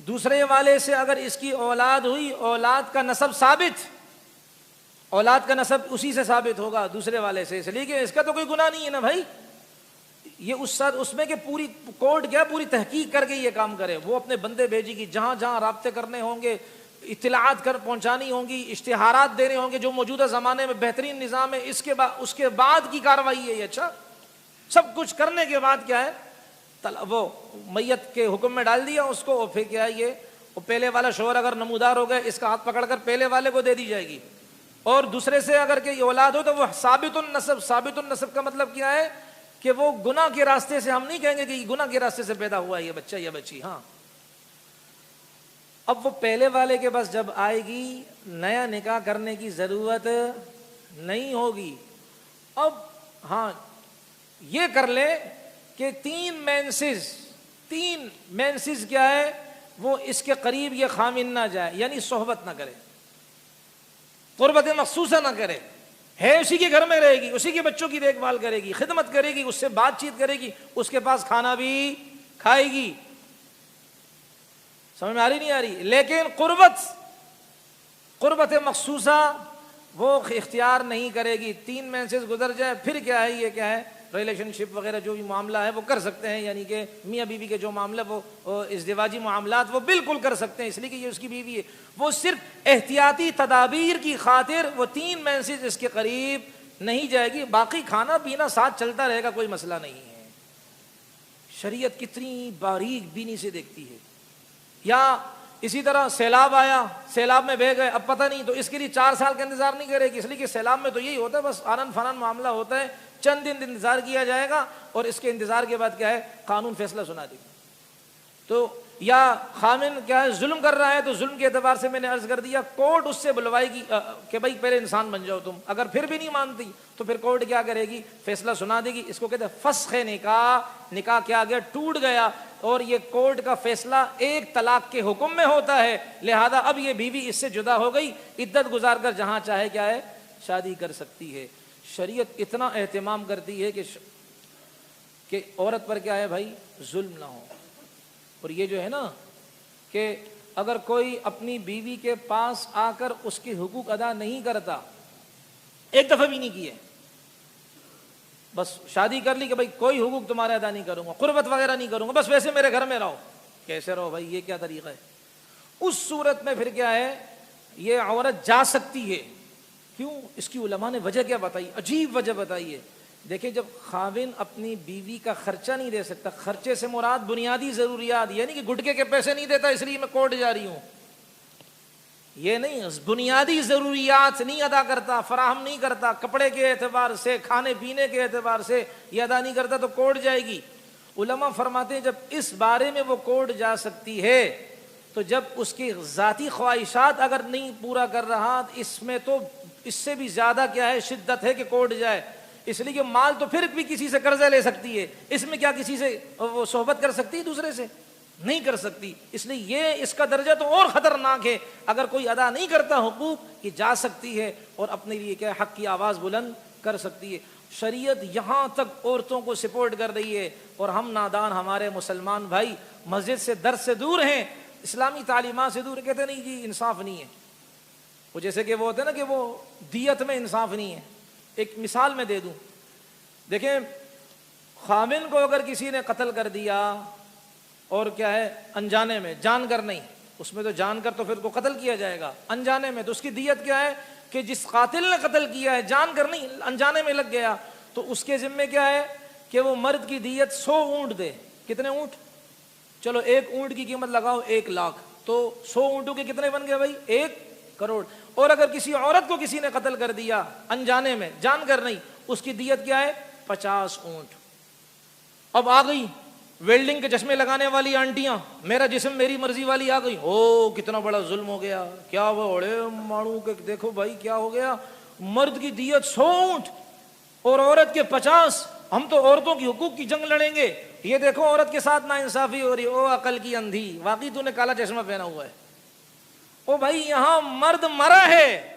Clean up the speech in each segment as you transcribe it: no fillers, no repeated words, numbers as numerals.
دوسرے والے سے اگر اس کی اولاد ہوئی، اولاد کا نسب ثابت، اولاد کا نسب اسی سے ثابت ہوگا دوسرے والے سے، اس لیے کہ اس کا تو کوئی گناہ نہیں ہے نا بھائی. یہ اس میں کہ پوری کورٹ کیا پوری تحقیق کر کے یہ کام کرے، وہ اپنے بندے بھیجے گی، جہاں جہاں رابطے کرنے ہوں گے، اطلاعات پہنچانی ہوں گی، اشتہارات دینے ہوں گے، جو موجودہ زمانے میں بہترین نظام ہے، اس کے بعد کی کارروائی ہے یہ. اچھا، سب کچھ کرنے کے بعد کیا ہے، وہ میت کے حکم میں ڈال دیا اس کو، اور پھر کیا ہے یہ وہ پہلے والا شوہر اگر نمودار ہو گئے، اس کا ہاتھ پکڑ کر پہلے والے کو دے دی جائے گی. اور دوسرے سے اگر کہ اولاد ہو تو وہ ثابت النسب. ثابت النسب کا مطلب کیا ہے کہ وہ گناہ کے راستے سے، ہم نہیں کہیں گے کہ یہ گناہ کے راستے سے پیدا ہوا ہے یہ بچہ یا بچی. ہاں، اب وہ پہلے والے کے پاس جب آئے گی نیا نکاح کرنے کی ضرورت نہیں ہوگی. اب ہاں یہ کر لے کہ تین مینسز کیا ہے، وہ اس کے قریب یہ خامن نہ جائے، یعنی صحبت نہ کرے، قربت مخصوصہ نہ کرے، ہے اسی کے گھر میں رہے گی، اسی کے بچوں کی دیکھ بھال کرے گی، خدمت کرے گی، اس سے بات چیت کرے گی، اس کے پاس کھانا بھی کھائے گی. سمجھ میں آ رہی نہیں آ رہی؟ لیکن قربت مخصوصہ وہ اختیار نہیں کرے گی. 3 مینسز گزر جائے پھر کیا ہے، یہ کیا ہے، ریلیشن شپ وغیرہ جو بھی معاملہ ہے وہ کر سکتے ہیں، یعنی کہ میاں بیوی کے جو معاملہ وہ ازدواجی معاملات وہ بالکل کر سکتے ہیں، اس لیے کہ یہ اس کی بیوی ہے. وہ صرف احتیاطی تدابیر کی خاطر وہ 3 مینسز اس کے قریب نہیں جائے گی، باقی کھانا پینا ساتھ چلتا رہے گا، کوئی مسئلہ نہیں ہے. شریعت کتنی باریک بینی سے دیکھتی ہے. یا اسی طرح سیلاب آیا، سیلاب میں بہہ گئے، اب پتہ نہیں، تو اس کے لیے 4 سال کا انتظار نہیں کرے گی، اس لیے کہ سیلاب میں تو یہی ہوتا ہے، بس آنن فنان معاملہ ہوتا ہے، چند دن انتظار کیا جائے گا، اور اس کے انتظار کے بعد کیا ہے، قانون فیصلہ سنا دے گا. تو یا خامن کیا ہے ظلم کر رہا ہے، تو ظلم کے اعتبار سے میں نے عرض کر دیا کورٹ اس سے بلوائے گی کہ بھائی پہلے انسان بن جاؤ تم. اگر پھر بھی نہیں مانتی تو پھر کورٹ کیا کرے گی، فیصلہ سنا دے گی. اس کو کہتے ہیں فسخ نکاح. نکاح کیا گیا، ٹوٹ گیا، اور یہ کورٹ کا فیصلہ ایک طلاق کے حکم میں ہوتا ہے. لہذا اب یہ بیوی اس سے جدا ہو گئی، عدت گزار کر جہاں چاہے کیا ہے شادی کر سکتی ہے. شریعت اتنا اہتمام کرتی ہے کہ عورت پر کیا ہے بھائی ظلم نہ ہو. اور یہ جو ہے نا کہ اگر کوئی اپنی بیوی کے پاس آ کر اس کے حقوق ادا نہیں کرتا، ایک دفعہ بھی نہیں کیے، بس شادی کر لی کہ بھائی کوئی حقوق تمہارے ادا نہیں کروں گا، قربت وغیرہ نہیں کروں گا، بس ویسے میرے گھر میں رہو. کیسے رہو بھائی، یہ کیا طریقہ ہے؟ اس صورت میں پھر کیا ہے، یہ عورت جا سکتی ہے. کیوں؟ اس کی علماء نے وجہ کیا بتائی، عجیب وجہ بتائی ہے. دیکھیں، جب خاوند اپنی بیوی کا خرچہ نہیں دے سکتا، خرچے سے مراد بنیادی ضروریات، یعنی کہ گٹکے کے پیسے نہیں دیتا اس لیے میں کورٹ جا رہی ہوں، یہ نہیں، بنیادی ضروریات نہیں ادا کرتا، فراہم نہیں کرتا، کپڑے کے اعتبار سے، کھانے پینے کے اعتبار سے یہ ادا نہیں کرتا، تو کورٹ جائے گی. علماء فرماتے ہیں جب اس بارے میں وہ کورٹ جا سکتی ہے تو جب اس کی ذاتی خواہشات اگر نہیں پورا کر رہا، اس میں تو اس سے بھی زیادہ کیا ہے شدت ہے کہ کورٹ جائے. اس لیے کہ مال تو پھر بھی کسی سے قرضہ لے سکتی ہے، اس میں کیا کسی سے وہ صحبت کر سکتی ہے؟ دوسرے سے نہیں کر سکتی. اس لیے یہ اس کا درجہ تو اور خطرناک ہے. اگر کوئی ادا نہیں کرتا حقوق، یہ جا سکتی ہے اور اپنے لیے کیا حق کی آواز بلند کر سکتی ہے. شریعت یہاں تک عورتوں کو سپورٹ کر رہی ہے، اور ہم نادان، ہمارے مسلمان بھائی مسجد سے درس سے دور ہیں، اسلامی تعلیمات سے دور، کہتے نہیں جی انصاف نہیں ہے. وہ جیسے کہ وہ ہوتے ہیں نا کہ وہ دیت میں انصاف نہیں ہے. ایک مثال میں دے دوں، دیکھیں، خامن کو اگر کسی نے قتل کر دیا اور کیا ہے انجانے میں، جان کر نہیں، اس میں تو جان کر تو پھر کو قتل کیا جائے گا، انجانے میں تو اس کی دیت کیا ہے کہ جس قاتل نے قتل کیا ہے، جان کر نہیں، انجانے میں لگ گیا، تو اس کے ذمے کیا ہے کہ وہ مرد کی دیت 100 اونٹ دے. کتنے اونٹ؟ چلو ایک اونٹ کی قیمت لگاؤ 1 لاکھ، تو 100 اونٹوں کے کتنے بن گئے بھائی؟ 1 کروڑ. اور اگر کسی عورت کو کسی نے قتل کر دیا انجانے میں، جان کر نہیں، اس کی دیت کیا ہے؟ 50 اونٹ. اب آ گئی ویلڈنگ کے چشمے لگانے والی آنٹیاں، میرا جسم میری مرضی والی آ گئی، او کتنا بڑا ظلم ہو گیا، کیا وہ اڑے ماڑوں کے، دیکھو بھائی کیا ہو گیا، مرد کی دیت 100 اونٹ اور عورت کے 50، ہم تو عورتوں کی حقوق کی جنگ لڑیں گے. یہ دیکھو عورت کے ساتھ ناانصافی ہو رہی ہے. او عقل کی اندھی، واقعی تو نے کالا چشمہ پہنا ہوا ہے. او بھائی یہاں مرد مرا ہے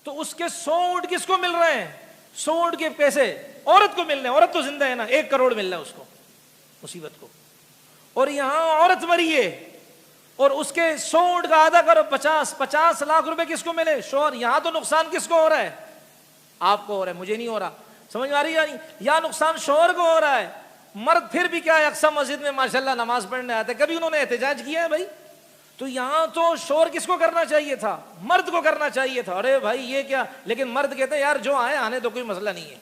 تو اس کے 100 اونٹ کس کو مل رہے ہیں؟ 100 اونٹ کے پیسے عورت کو مل رہے ہیں، عورت تو زندہ ہے نا، 1 کروڑ مل رہا ہے اس کو مصیبت کو. اور یہاں عورت مری ہے اور اس کے 100 اونٹ کا آدھا کرو 50 لاکھ روپے کس کو ملے؟ شوہر. یہاں تو نقصان کس کو ہو رہا ہے؟ آپ کو ہو رہا ہے, مجھے نہیں ہو رہا. سمجھ میں آ رہی ہے؟ یا نقصان شوہر کو ہو رہا ہے. مرد پھر بھی کیا ہے, اقصی مسجد میں ماشاءاللہ نماز پڑھنے آتے, کبھی انہوں نے احتجاج کیا ہے بھائی؟ تو یہاں تو شوہر کس کو کرنا چاہیے تھا؟ مرد کو کرنا چاہیے تھا. ارے بھائی یہ کیا, لیکن مرد کہتے ہیں یار جو آئے آنے تو کوئی مسئلہ نہیں ہے.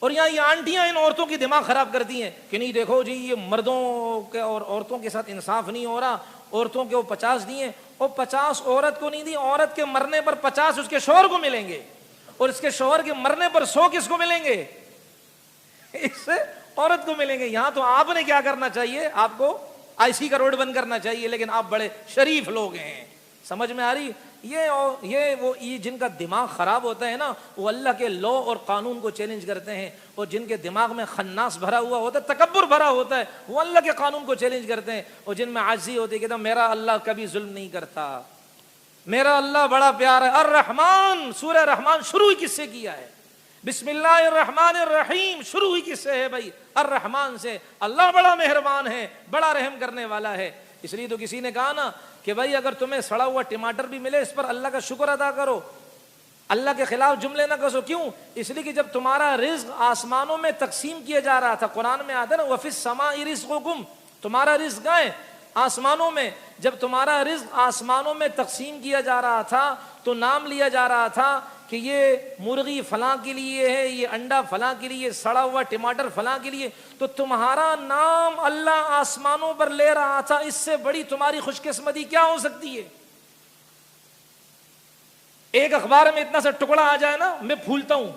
اور یہاں یہ آنٹیاں ان عورتوں کی دماغ خراب کرتی ہیں کہ نہیں دیکھو جی یہ مردوں کے اور عورتوں کے ساتھ انصاف نہیں ہو رہا, عورتوں کے وہ 50 دیے, اور 50 عورت کو نہیں دی, عورت کے مرنے پر 50 اس کے شوہر کو ملیں گے, اور اس کے شوہر کے مرنے پر 100 کس کو ملیں گے؟ اس سے عورت کو ملیں گے. یہاں تو آپ نے کیا کرنا چاہیے, آپ کو IC کا روڈ بند کرنا چاہیے, لیکن آپ بڑے شریف لوگ ہیں. سمجھ میں آ رہی؟ یہ جن کا دماغ خراب ہوتا ہے نا, وہ اللہ کے لا اور قانون کو چیلنج کرتے ہیں, اور جن کے دماغ میں خناس بھرا ہوا ہوتا ہے, تکبر بھرا ہوتا ہے, وہ اللہ کے قانون کو چیلنج کرتے ہیں. اور جن میں عاجزی ہوتی ہے کہتا میرا اللہ کبھی ظلم نہیں کرتا, میرا اللہ بڑا پیارا ہے. الرحمن, سورہ رحمان شروع ہی کس سے کیا ہے؟ بسم اللہ الرحمن الرحیم شروع ہی کس سے ہے بھائی؟ الرحمن سے. اللہ بڑا مہربان ہے, بڑا رحم کرنے والا ہے. اس لیے تو کسی نے کہا نا کہ بھائی اگر تمہیں سڑا ہوا ٹماٹر بھی ملے اس پر اللہ کا شکر ادا کرو, اللہ کے خلاف جملے نہ کسو. کیوں؟ اس لیے کہ جب تمہارا رزق آسمانوں میں تقسیم کیا جا رہا تھا, قرآن میں آتا ہے نا وَفِي السَّمَاءِ رِزْقُكُمْ, تمہارا رزق ہے آسمانوں میں. جب تمہارا رزق آسمانوں میں تقسیم کیا جا رہا تھا تو نام لیا جا رہا تھا کہ یہ مرغی فلاں کے لیے ہے, یہ انڈا فلاں کے لیے, سڑا ہوا ٹماٹر فلاں کے لیے. تو تمہارا نام اللہ آسمانوں پر لے رہا تھا, اس سے بڑی تمہاری خوش قسمتی کیا ہو سکتی ہے؟ ایک اخبار میں اتنا سا ٹکڑا آ جائے نا, میں پھولتا ہوں,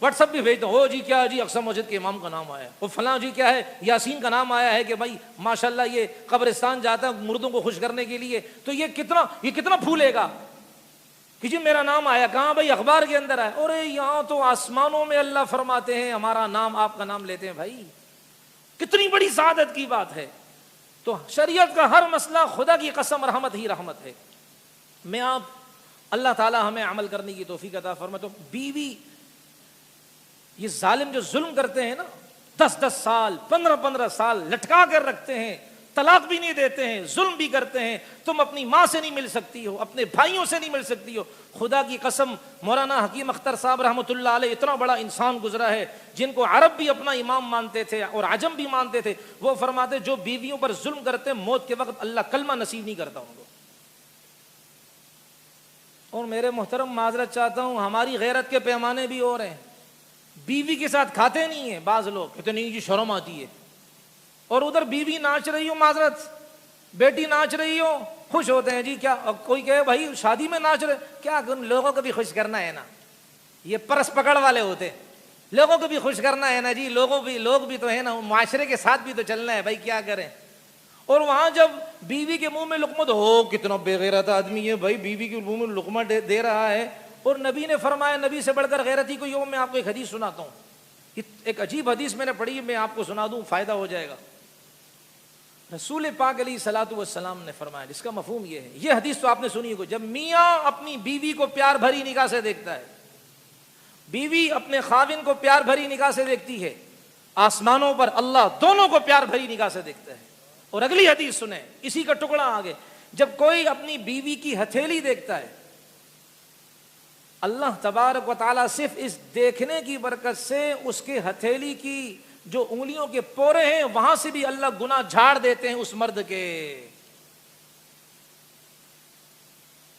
واٹس ایپ بھی بھیجتا ہوں, جی کیا جی اقصی مسجد کے امام کا نام آیا ہے, وہ فلاں جی کیا ہے یاسین کا نام آیا ہے کہ بھائی ماشاءاللہ یہ قبرستان جاتا ہے مردوں کو خوش کرنے کے لیے. تو یہ کتنا پھولے گا کہ جی میرا نام آیا. کہاں بھائی؟ اخبار کے اندر آیا. اور یہاں تو آسمانوں میں اللہ فرماتے ہیں ہمارا نام, آپ کا نام لیتے ہیں. بھائی کتنی بڑی سعادت کی بات ہے. تو شریعت کا ہر مسئلہ خدا کی قسم رحمت ہی رحمت ہے. میں آپ اللہ تعالی ہمیں عمل کرنے کی توفیق عطا فرمائے. تو بیوی یہ ظالم جو ظلم کرتے ہیں نا, 10 سال 15 سال لٹکا کر رکھتے ہیں, طلاق بھی نہیں دیتے ہیں, ظلم بھی کرتے ہیں. تم اپنی ماں سے نہیں مل سکتی ہو, اپنے بھائیوں سے نہیں مل سکتی ہو. خدا کی قسم مولانا حکیم اختر صاحب رحمۃ اللہ علیہ اتنا بڑا انسان گزرا ہے جن کو عرب بھی اپنا امام مانتے تھے اور عجم بھی مانتے تھے. وہ فرماتے جو بیویوں پر ظلم کرتے ہیں موت کے وقت اللہ کلمہ نصیب نہیں کرتا ان کو. اور میرے محترم معذرت چاہتا ہوں, ہماری غیرت کے پیمانے بھی اور ہیں. بیوی کے ساتھ کھاتے نہیں ہیں بعض لوگ, کہتے نہیں جی شرم آتی ہے. اور ادھر بیوی ناچ رہی ہو, معذرت بیٹی ناچ رہی ہو, خوش ہوتے ہیں جی. کیا کوئی کہے بھائی شادی میں ناچ رہے, کیا لوگوں کو بھی خوش کرنا ہے نا, یہ پرس پکڑ والے ہوتے, لوگوں کو بھی خوش کرنا ہے نا جی, لوگ بھی تو ہے نا, معاشرے کے ساتھ بھی تو چلنا ہے بھائی, کیا کریں. اور وہاں جب بیوی کے منہ میں لقمہ, تو ہو کتنا بے غیرت آدمی ہے بھائی, بیوی کے منہ میں لقمہ دے رہا ہے. اور نبی نے فرمایا, نبی سے بڑھ کر غیرتی کوئی ہو. میں آپ کو ایک حدیث سناتا ہوں, ایک عجیب حدیث میں نے پڑھی, میں آپ کو سنا دوں, فائدہ ہو جائے گا. رسول پاک علیہ الصلوۃ والسلام نے فرمایا, جس کا مفہوم یہ ہے, یہ حدیث تو آپ نے سنی ہوگی, جب میاں اپنی بیوی کو پیار بھری نگاہ سے دیکھتا ہے, بیوی اپنے خاوند کو پیار بھری نگاہ سے دیکھتی ہے, آسمانوں پر اللہ دونوں کو پیار بھری نگاہ سے دیکھتا ہے. اور اگلی حدیث سنیں, اسی کا ٹکڑا آگے, جب کوئی اپنی بیوی کی ہتھیلی دیکھتا ہے, اللہ تبارک و تعالیٰ صرف اس دیکھنے کی برکت سے اس کے ہتھیلی کی جو انگلیوں کے پورے ہیں وہاں سے بھی اللہ گناہ جھاڑ دیتے ہیں اس مرد کے.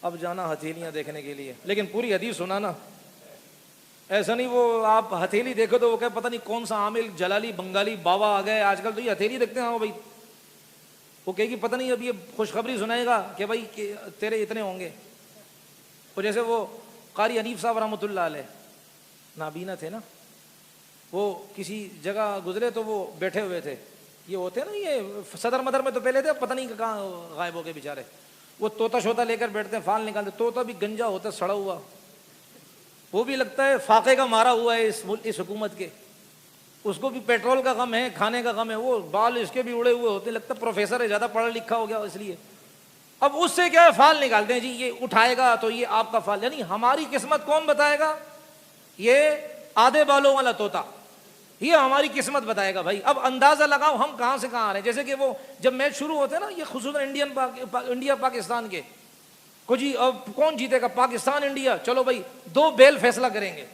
اب جانا ہتھیلیاں دیکھنے کے لیے, لیکن پوری حدیث سنانا, ایسا نہیں وہ آپ ہتھیلی دیکھو تو وہ کہ پتہ نہیں کون سا عامل جلالی بنگالی بابا آ گئے, آج کل تو یہ ہتھیلی دیکھتے ہیں. ہاں بھائی, وہ کہے گی پتہ نہیں اب یہ خوشخبری سنائے گا کہ بھائی تیرے اتنے ہوں گے. وہ جیسے وہ قاری حنیف صاحب رحمۃ اللہ علیہ نابینا تھے نا, وہ کسی جگہ گزرے تو وہ بیٹھے ہوئے تھے, یہ ہوتے ہیں نا یہ صدر مدر میں تو پہلے تھے, پتہ نہیں کہاں غائب ہو گئے بیچارے. وہ طوطا شوطا لے کر بیٹھتے ہیں, فال نکالتے, طوطا بھی گنجا ہوتا ہے سڑا ہوا, وہ بھی لگتا ہے فاقے کا مارا ہوا ہے اس حکومت کے, اس کو بھی پیٹرول کا غم ہے, کھانے کا غم ہے, وہ بال اس کے بھی اڑے ہوئے ہوتے, لگتا ہے پروفیسر ہے, زیادہ پڑھا لکھا ہو گیا اس لیے. اب اس سے کیا ہے, فال نکالتے ہیں جی, یہ اٹھائے گا تو یہ آپ کا فال, یعنی ہماری قسمت کون بتائے گا؟ یہ آدھے بالوں والا طوطا, یہ ہماری قسمت بتائے گا بھائی. اب اندازہ لگاؤ ہم کہاں سے کہاں آ رہے ہیں. جیسے کہ وہ جب میچ شروع ہوتے ہیں نا یہ خصوصاً انڈیا پاکستان کے کو جی اب کون جیتے گا, پاکستان انڈیا, چلو بھائی 2 بیل فیصلہ کریں گے.